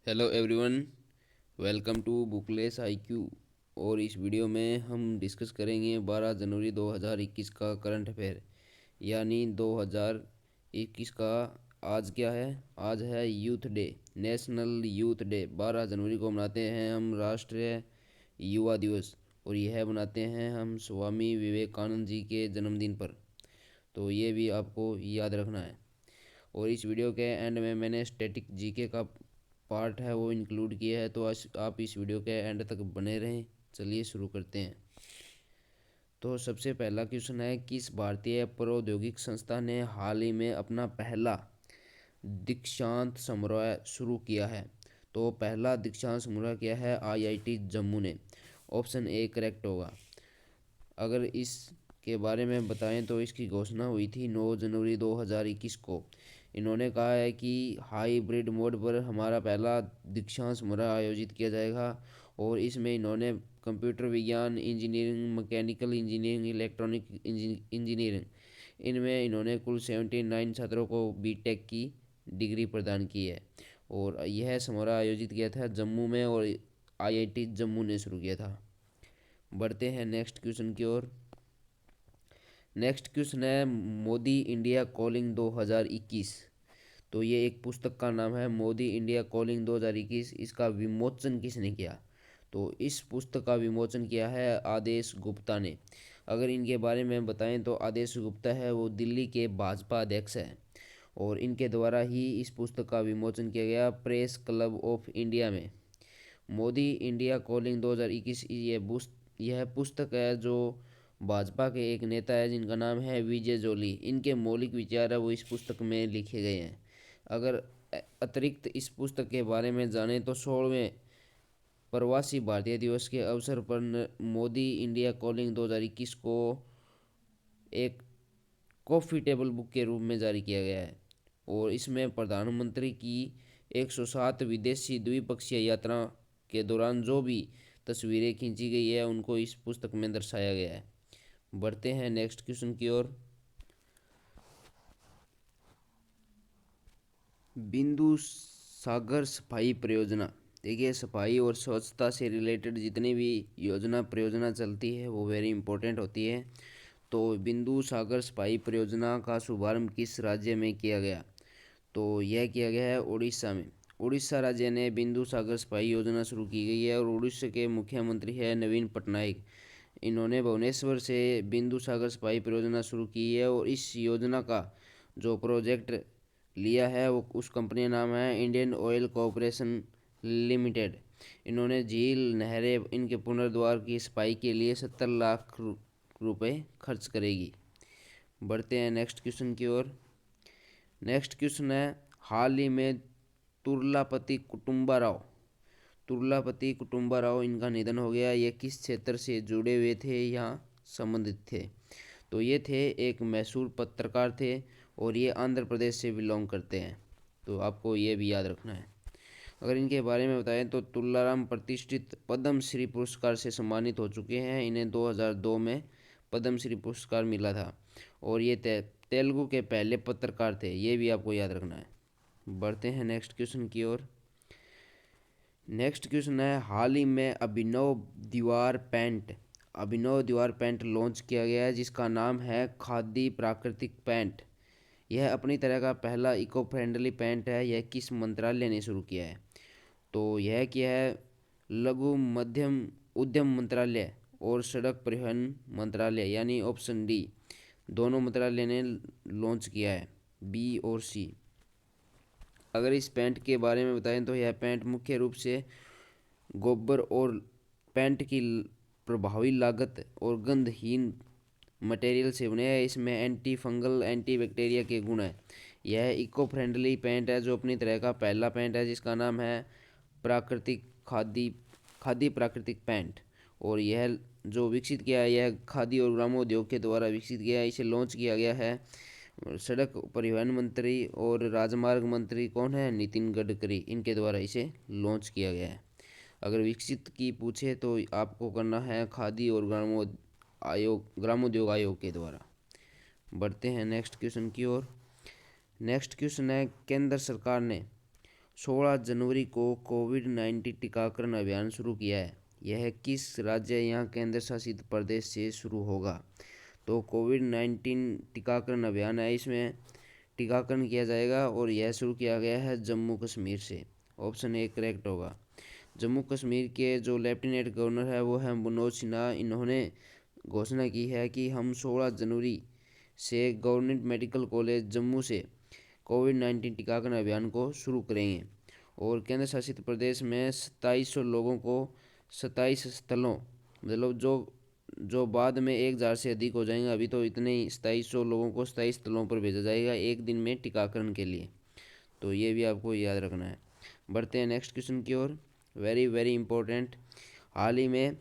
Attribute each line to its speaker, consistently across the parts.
Speaker 1: Hello everyone, welcome to bookless IQ. और इस video में हम डिस्कस करेंगे 12 जनवरी 2021 का करंट अफेयर, यानी 2021 का। आज क्या है? आज है youth day, national youth day. 12 जनवरी को मनाते हैं हम राष्ट्रीय युवा दिवस, और यह मनाते हैं हम स्वामी विवेकानंद जी के जन्मदिन पर। तो ये भी आपको याद रखना है। और इस वीडियो के एंड में मैंने स्टैटिक जीके का पार्ट है वो इंक्लूड किया है, तो आप इस वीडियो के एंड तक बने रहें। चलिए शुरू करते हैं। तो सबसे पहला क्वेश्चन है, किस भारतीय प्रौद्योगिक संस्था ने हाल ही में अपना पहला दीक्षांत समारोह शुरू किया है? तो पहला दीक्षांत समारोह किया है आईआईटी जम्मू ने। ऑप्शन ए करेक्ट होगा। अगर इसके बारे में बताएं तो इसकी घोषणा हुई थी 9 जनवरी 2021 को। इन्होंने कहा है कि हाइब्रिड मोड पर हमारा पहला दीक्षांत समारोह आयोजित किया जाएगा, और इसमें इन्होंने कंप्यूटर विज्ञान, engineering, mechanical engineering, electronic engineering, इनमें इन्होंने कुल 79 छात्रों को बीटेक की डिग्री प्रदान की है। और यह समारोह आयोजित किया था जम्मू में, और आईआईटी जम्मू ने शुरू किया था। बढ़ते हैं नेक्स्ट क्वेश्चन की ओर। नेक्स्ट क्वेश्चन है, मोदी इंडिया कॉलिंग 2021। तो ये एक पुस्तक का नाम है, मोदी इंडिया कॉलिंग 2021। इसका विमोचन किसने किया? तो इस पुस्तक का विमोचन किया है आदेश गुप्ता ने। अगर इनके बारे में बताएं तो आदेश गुप्ता है वो दिल्ली के भाजपा अध्यक्ष हैं, और इनके द्वारा ही इस पुस्तक का विमोचन किया गया प्रेस क्लब ऑफ इंडिया में। मोदी इंडिया कॉलिंग 2021 यह पुस्तक है जो भाजपा के एक नेता है जिनका नाम है विजय जोली। इनके मौलिक विचार है वो इस पुस्तक में लिखे गए हैं। अगर अतिरिक्त इस पुस्तक के बारे में जानें तो 16वें प्रवासी भारतीय दिवस के अवसर पर मोदी इंडिया कॉलिंग 2021 को एक कॉफ़ी टेबल बुक के रूप में जारी किया गया है, और इसमें प्रधानमंत्री की 107 विदेशी द्विपक्षीय यात्रा के दौरान जो भी तस्वीरें खींची गई है उनको इस पुस्तक में दर्शाया गया है। बढ़ते हैं नेक्स्ट क्वेश्चन की ओर। बिंदु सागर सफाई परियोजना। देखिए, सफाई और स्वच्छता से रिलेटेड जितनी भी योजना परियोजना चलती है वो वेरी इंपॉर्टेंट होती है। तो बिंदु सागर सफाई परियोजना का शुभारंभ किस राज्य में किया गया? तो यह किया गया है उड़ीसा में। उड़ीसा राज्य ने बिंदु सागर सफाई योजना शुरू की गई है, और उड़ीसा के मुख्यमंत्री है नवीन पटनायक। इन्होंने भुवनेश्वर से बिंदु सागर सफाई परियोजना शुरू की है, और इस योजना का जो प्रोजेक्ट लिया है वो उस कंपनी का नाम है इंडियन ऑयल कॉरपोरेशन लिमिटेड। इन्होंने झील, नहरें, इनके पुनर्द्वार की सफाई के लिए 70 लाख रुपए खर्च करेगी। बढ़ते हैं नेक्स्ट क्वेश्चन की ओर। नेक्स्ट क्वेश्चन है, हाल ही में तुर्लापति कुटुंबा राव तुर्लापति कुटुंबा राव इनका निधन हो गया। ये किस क्षेत्र से जुड़े हुए थे या संबंधित थे? तो ये थे एक मैसूर पत्रकार थे, और ये आंध्र प्रदेश से बिलोंग करते हैं। तो आपको ये भी याद रखना है। अगर इनके बारे में बताएं तो तुलाराम प्रतिष्ठित पद्म श्री पुरस्कार से सम्मानित हो चुके हैं। इन्हें 2002 में पद्म श्री पुरस्कार मिला था, और ये तेलुगु के पहले पत्रकार थे। ये भी आपको याद रखना है। बढ़ते हैं नेक्स्ट क्वेश्चन की ओर। नेक्स्ट क्वेश्चन है, हाल ही में अभिनव दीवार पेंट लॉन्च किया गया है जिसका नाम है खादी प्राकृतिक पेंट। यह अपनी तरह का पहला इको फ्रेंडली पेंट है। यह किस मंत्रालय ने शुरू किया है? तो यह किया है लघु मध्यम उद्यम मंत्रालय और सड़क परिवहन मंत्रालय, यानी ऑप्शन डी, दोनों मंत्रालय ने लॉन्च किया है, बी और सी। अगर इस पेंट के बारे में बताएं तो यह पेंट मुख्य रूप से गोबर और पेंट की प्रभावी लागत और गंधहीन मटेरियल से बने हैं। इसमें एंटी फंगल, एंटी बैक्टीरिया के गुण हैं। यह इको फ्रेंडली पेंट है जो अपनी तरह का पहला पेंट है जिसका नाम है प्राकृतिक खादी खादी प्राकृतिक पेंट। और यह जो विकसित किया है यह खादी और ग्रामोद्योग के द्वारा विकसित किया है। इसे लॉन्च किया गया है। सड़क परिवहन मंत्री और राजमार्ग मंत्री कौन है? नितिन गडकरी। इनके द्वारा इसे लॉन्च किया गया है। अगर विकसित की पूछे तो आपको करना है खादी और ग्रामोद्योग आयोग के द्वारा। बढ़ते हैं नेक्स्ट क्वेश्चन की ओर। नेक्स्ट क्वेश्चन है, केंद्र सरकार ने 16 जनवरी को कोविड-19 टीकाकरण अभियान शुरू किया है। यह किस राज्य या केंद्र शासित प्रदेश से शुरू होगा? तो कोविड-19 टीकाकरण अभियान है, इसमें टीकाकरण किया जाएगा और यह शुरू किया गया है जम्मू कश्मीर से। ऑप्शन ए करेक्ट होगा। जम्मू कश्मीर के जो लेफ्टिनेंट गवर्नर है वो है मनोज सिन्हा। इन्होंने घोषणा की है कि हम 16 जनवरी से गवर्नमेंट मेडिकल कॉलेज जम्मू से कोविड-19 टीकाकरण अभियान को शुरू करेंगे। और केंद्र शासित प्रदेश में 2700 लोगों को 27 स्थलों, मतलब जो बाद में 1000 से अधिक हो जाएंगे, अभी तो इतने ही 2700 लोगों को 27 स्थलों पर भेजा जाएगा एक दिन में टीकाकरण के लिए। तो ये भी आपको याद रखना है। बढ़ते हैं नेक्स्ट क्वेश्चन की ओर। Very very important. हाल ही में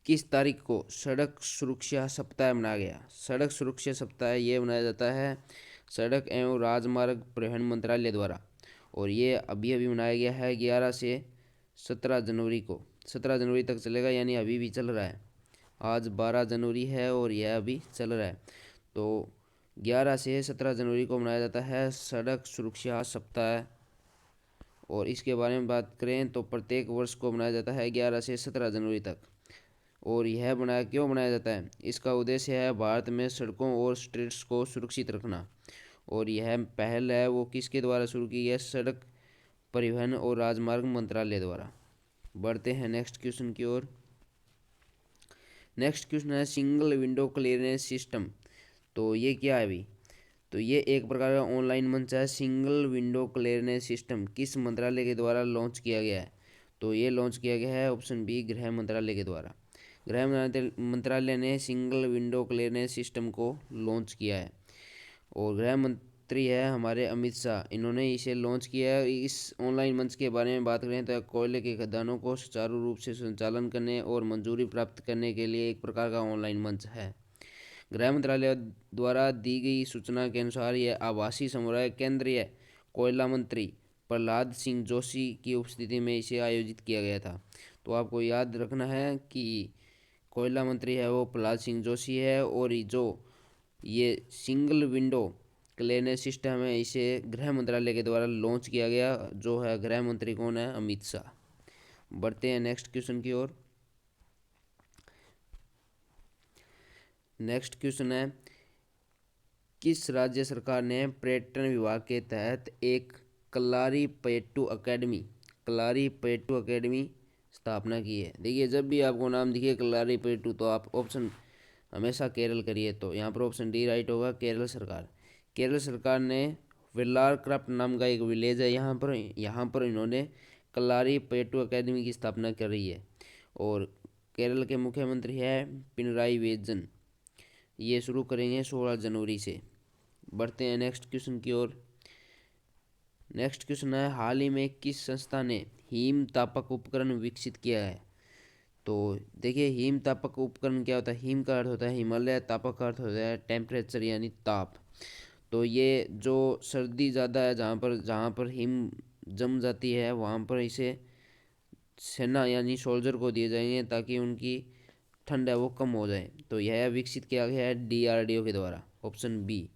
Speaker 1: किस तारीख को सड़क सुरक्षा सप्ताह मनाया गया? सड़क सुरक्षा सप्ताह ये मनाया जाता है सड़क एवं राजमार्ग परिवहन मंत्रालय द्वारा, और ये अभी अभी मनाया गया है 11 से 17 जनवरी को। 17 जनवरी तक चलेगा, यानी अभी भी चल रहा है। आज 12 जनवरी है और यह अभी चल रहा है। तो 11 से 17 जनवरी को मनाया जाता है सड़क सुरक्षा सप्ताह। और इसके बारे में बात करें तो प्रत्येक वर्ष को मनाया जाता है 11 से 17 जनवरी तक। और यह क्यों मनाया जाता है? इसका उद्देश्य है भारत में सड़कों और स्ट्रीट्स को सुरक्षित रखना। और यह पहल है वो किसके द्वारा शुरू की है? सड़क परिवहन और राजमार्ग मंत्रालय द्वारा। बढ़ते हैं नेक्स्ट क्वेश्चन की ओर। नेक्स्ट क्वेश्चन है सिंगल विंडो क्लियरेंस सिस्टम। तो ये क्या है भाई? तो ये एक प्रकार का ऑनलाइन मंच है। सिंगल विंडो क्लियरेंस सिस्टम किस मंत्रालय के द्वारा लॉन्च किया गया है? तो ये लॉन्च किया गया है ऑप्शन बी गृह मंत्रालय के द्वारा। गृह मंत्रालय ने सिंगल विंडो क्लियरेंस सिस्टम को लॉन्च किया है। और गृह मंत्री है हमारे अमित शाह, इन्होंने इसे लॉन्च किया है। इस ऑनलाइन मंच के बारे में बात करें तो कोयले के खदानों को सुचारू रूप से संचालन करने और मंजूरी प्राप्त करने के लिए एक प्रकार का ऑनलाइन मंच है। गृह मंत्रालय द्वारा दी गई सूचना के अनुसार यह आभासी समारोह केंद्रीय कोयला मंत्री प्रहलाद सिंह जोशी की उपस्थिति में इसे आयोजित किया गया था। तो आपको याद रखना है कि कोयला मंत्री है वो प्रहलाद सिंह जोशी है, और जो ये सिंगल विंडो क्लियरेंस सिस्टम है इसे गृह मंत्रालय के द्वारा लॉन्च किया गया। जो है गृह मंत्री कौन है? अमित शाह। बढ़ते हैं नेक्स्ट क्वेश्चन की ओर। नेक्स्ट क्वेश्चन है किस राज्य सरकार ने पर्यटन विभाग के तहत एक कलारी पयट्टू अकेडमी स्थापना की है? देखिए, जब भी आपको नाम दिखे कलारी पयट्टू तो आप ऑप्शन हमेशा केरल करिए। तो यहाँ पर ऑप्शन डी राइट होगा, केरल सरकार। केरल सरकार ने वेल्लार क्राफ्ट नाम का एक विलेज है, यहाँ पर इन्होंने कलारी पयट्टू अकेडमी की स्थापना करी है। और केरल के मुख्यमंत्री है पिनराई विजयन। ये शुरू करेंगे 16 जनवरी से। बढ़ते हैं नेक्स्ट क्वेश्चन की ओर। नेक्स्ट क्वेश्चन है हाल ही में किस संस्था ने हिम तापक उपकरण विकसित किया है? तो देखिए, हिम तापक उपकरण क्या होता है? हिम का अर्थ होता है हिमालय, तापक का अर्थ होता है टेम्परेचर यानी ताप। तो ये जो सर्दी ज़्यादा है, जहाँ पर हिम जम जाती है वहाँ पर इसे सेना यानी सोल्जर को दिए जाएंगे ताकि उनकी ठंड है वो कम हो जाए। तो यह विकसित किया गया है डीआरडीओ के द्वारा, ऑप्शन बी।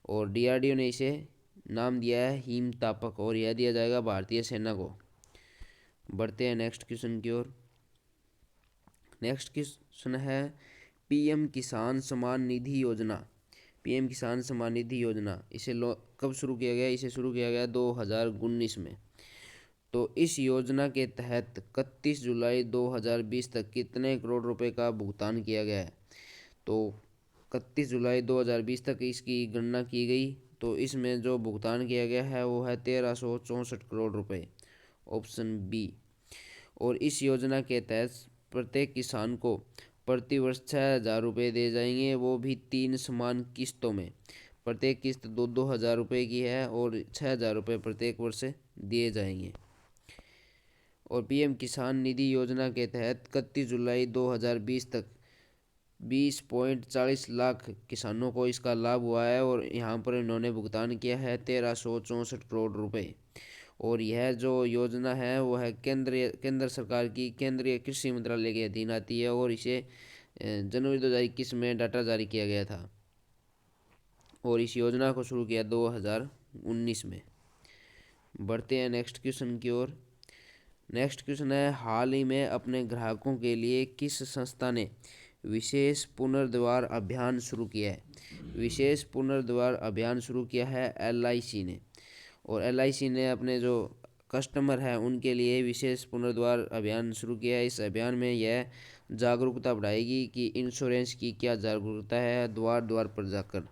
Speaker 1: और डीआरडीओ ने इसे नाम दिया है हिम तापक, और यह दिया जाएगा भारतीय सेना को। बढ़ते हैं नेक्स्ट क्वेश्चन की ओर। नेक्स्ट क्वेश्चन है पीएम किसान सम्मान निधि योजना। पीएम किसान सम्मान निधि योजना इसे कब शुरू किया गया? इसे शुरू किया गया 2019 में। तो इस योजना के तहत 31 जुलाई 2020 तक कितने करोड़ रुपए का भुगतान किया गया है? तो 31 जुलाई 2020 तक इसकी गणना की गई। तो इसमें जो भुगतान किया गया है वो है 1364 करोड़ रुपए, ऑप्शन बी। और इस योजना के तहत प्रत्येक किसान को प्रति वर्ष 6,000 रुपये दिए जाएंगे, वो भी 3 समान किस्तों में। प्रत्येक किस्त 2-2 हज़ार रुपये की है और 6,000 रुपये प्रत्येक वर्ष दिए जाएंगे। और पीएम किसान निधि योजना के तहत 31 जुलाई 2020 तक 20.40 लाख किसानों को इसका लाभ हुआ है, और यहाँ पर इन्होंने भुगतान किया है 1364 करोड़ रुपए। और यह जो योजना है वो है केंद्र सरकार की केंद्रीय कृषि मंत्रालय के अधीन आती है, और इसे जनवरी 2021 में डाटा जारी किया गया था। और इस योजना को शुरू किया 2019 में। बढ़ते हैं नेक्स्ट क्वेश्चन की ओर। नेक्स्ट क्वेश्चन है, हाल ही में अपने ग्राहकों के लिए किस संस्था ने विशेष पुनर्द्वार अभियान शुरू किया है? विशेष पुनर्द्वार अभियान शुरू किया है LIC ने। और LIC ने अपने जो कस्टमर हैं उनके लिए विशेष पुनर्द्वार अभियान शुरू किया है। इस अभियान में यह जागरूकता बढ़ाएगी कि इंश्योरेंस की क्या जागरूकता है द्वार द्वार पर जाकर।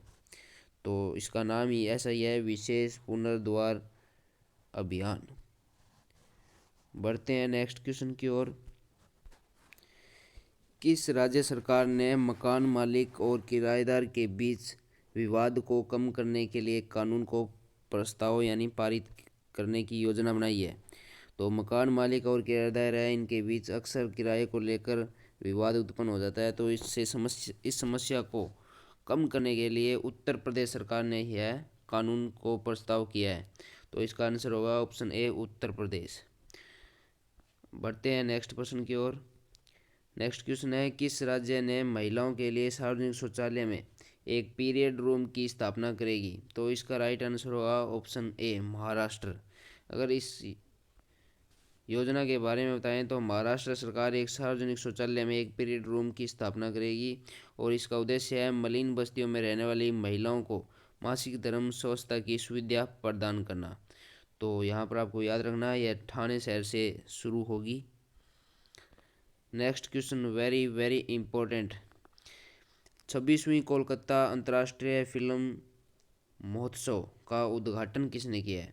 Speaker 1: तो इसका नाम ही ऐसा ही है, विशेष पुनर्द्वार अभियान। बढ़ते हैं नेक्स्ट क्वेश्चन की ओर। किस राज्य सरकार ने मकान मालिक और किराएदार के बीच विवाद को कम करने के लिए कानून को प्रस्ताव यानी पारित करने की योजना बनाई है? तो मकान मालिक और किराएदार है, इनके बीच अक्सर किराए को लेकर विवाद उत्पन्न हो जाता है। तो इस समस्या को कम करने के लिए उत्तर प्रदेश सरकार ने यह कानून को प्रस्ताव किया है। तो इसका आंसर होगा ऑप्शन ए, उत्तर प्रदेश। बढ़ते हैं नेक्स्ट प्रश्न की ओर। नेक्स्ट क्वेश्चन है, किस राज्य ने महिलाओं के लिए सार्वजनिक शौचालय में एक पीरियड रूम की स्थापना करेगी? तो इसका राइट आंसर होगा ऑप्शन ए, महाराष्ट्र। अगर इस योजना के बारे में बताएं तो महाराष्ट्र सरकार एक सार्वजनिक शौचालय में एक पीरियड रूम की स्थापना करेगी और इसका उद्देश्य है मलिन बस्तियों में रहने वाली महिलाओं को मासिक धर्म स्वच्छता की सुविधा प्रदान करना। तो यहाँ पर आपको याद रखना है, यह ठाणे शहर से शुरू होगी। Next question very very important. 26वीं कोलकाता अंतर्राष्ट्रीय फिल्म महोत्सव का उद्घाटन किसने किया है?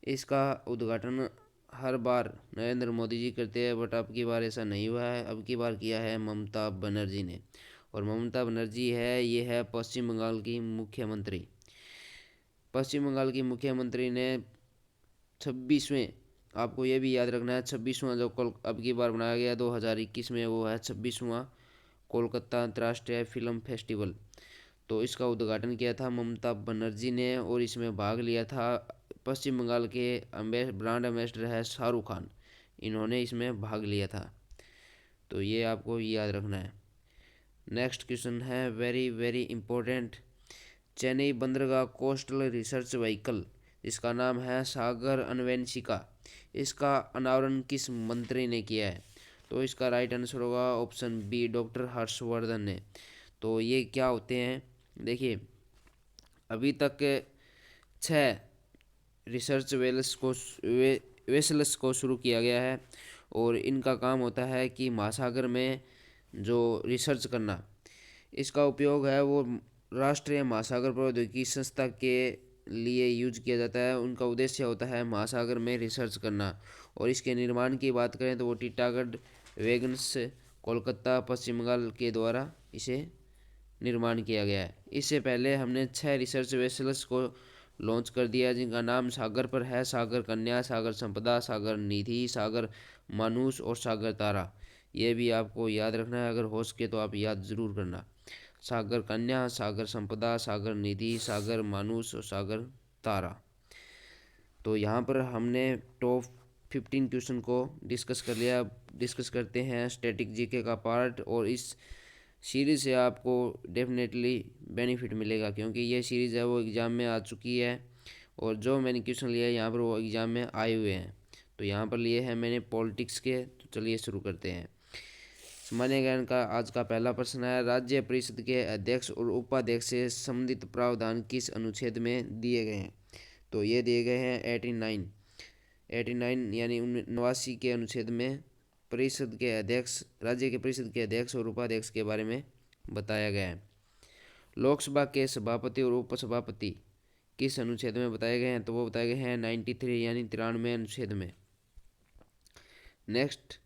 Speaker 1: इसका उद्घाटन हर बार नरेंद्र मोदी जी करते हैं, बट अब की बार ऐसा नहीं हुआ है। अब की बार किया है ममता बनर्जी ने। और ममता बनर्जी है, ये है पश्चिम बंगाल की मुख्यमंत्री। पश्चिम बंगाल की मुख्यमंत्री ने 26वें, आपको ये भी याद रखना है, 26वां जो अब की बार बनाया गया 2021 में, वो है 26वां कोलकाता अंतर्राष्ट्रीय फिल्म फेस्टिवल। तो इसका उद्घाटन किया था ममता बनर्जी ने और इसमें भाग लिया था पश्चिम बंगाल के ब्रांड एम्बेसडर है शाहरुख खान, इन्होंने इसमें भाग लिया था। तो ये आपको याद रखना है। नेक्स्ट क्वेश्चन है वेरी वेरी इंपॉर्टेंट। चेन्नई बंदरगाह कोस्टल रिसर्च व्हीकल, इसका नाम है सागर अन्वेषिका, इसका अनावरण किस मंत्री ने किया है? तो इसका राइट आंसर होगा ऑप्शन बी, डॉक्टर हर्षवर्धन ने। तो ये क्या होते हैं, देखिए अभी तक 6 रिसर्च वेसल्स को शुरू किया गया है और इनका काम होता है कि महासागर में जो रिसर्च करना। इसका उपयोग है वो राष्ट्रीय महासागर प्रौद्योगिकी संस्था के लिए यूज किया जाता है। उनका उद्देश्य होता है महासागर में रिसर्च करना। और इसके निर्माण की बात करें तो वो टीटागढ़ वैगन्स कोलकाता पश्चिम बंगाल के द्वारा इसे निर्माण किया गया है। इससे पहले हमने 6 रिसर्च वेसल्स को लॉन्च कर दिया जिनका नाम सागर पर है, सागर कन्या, सागर संपदा, सागर निधि, सागर मानुष और सागर तारा। ये भी आपको याद रखना है, अगर हो सके तो आप याद जरूर करना। सागर कन्या, सागर संपदा, सागर निधि, सागर मानुष और सागर तारा। तो यहाँ पर हमने टॉप 15 क्वेश्चन को डिस्कस कर लिया। डिस्कस करते हैं स्टैटिक जीके का पार्ट। और इस सीरीज़ से आपको डेफिनेटली बेनिफिट मिलेगा क्योंकि ये सीरीज़ है वो एग्ज़ाम में आ चुकी है और जो मैंने क्वेश्चन लिया है यहाँ पर वो एग्ज़ाम में आए हुए हैं। तो यहाँ पर लिए हैं मैंने पॉलिटिक्स के। तो चलिए शुरू करते हैं। सामान्य ज्ञान का आज का पहला प्रश्न है, राज्य परिषद के अध्यक्ष और उपाध्यक्ष से संबंधित प्रावधान किस अनुच्छेद में दिए गए हैं? तो ये दिए गए हैं 89 यानी 89 के अनुच्छेद में परिषद के अध्यक्ष, राज्य के परिषद के अध्यक्ष और उपाध्यक्ष के बारे में बताया गया है। लोकसभा के सभापति और उपसभापति किस अनुच्छेद में बताए गए हैं? तो वो बताए गए हैं 93 यानी 93 अनुच्छेद में। नेक्स्ट,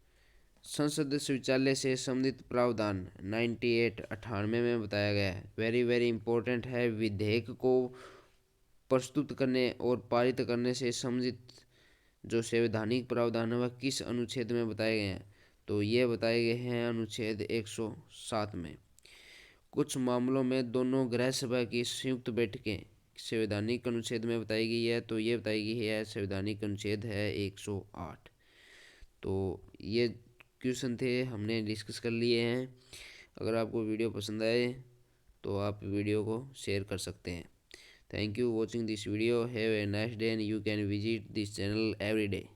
Speaker 1: संसद शौचालय से संबंधित प्रावधान 98 में बताया गया है। वेरी वेरी इंपॉर्टेंट है। विधेयक को प्रस्तुत करने और पारित करने से संबंधित जो संवैधानिक प्रावधान है वह किस अनुच्छेद में बताए गए हैं? तो ये बताए गए हैं अनुच्छेद 107 में। कुछ मामलों में दोनों गृह सभा की संयुक्त बैठकें संवैधानिक अनुच्छेद में बताई गई है। तो ये बताई गई है संवैधानिक अनुच्छेद है 108। तो ये क्वेश्चन थे, हमने डिस्कस कर लिए हैं। अगर आपको वीडियो पसंद आए तो आप वीडियो को शेयर कर सकते हैं। Thank you watching this video. Have a nice day and you can visit this channel every day.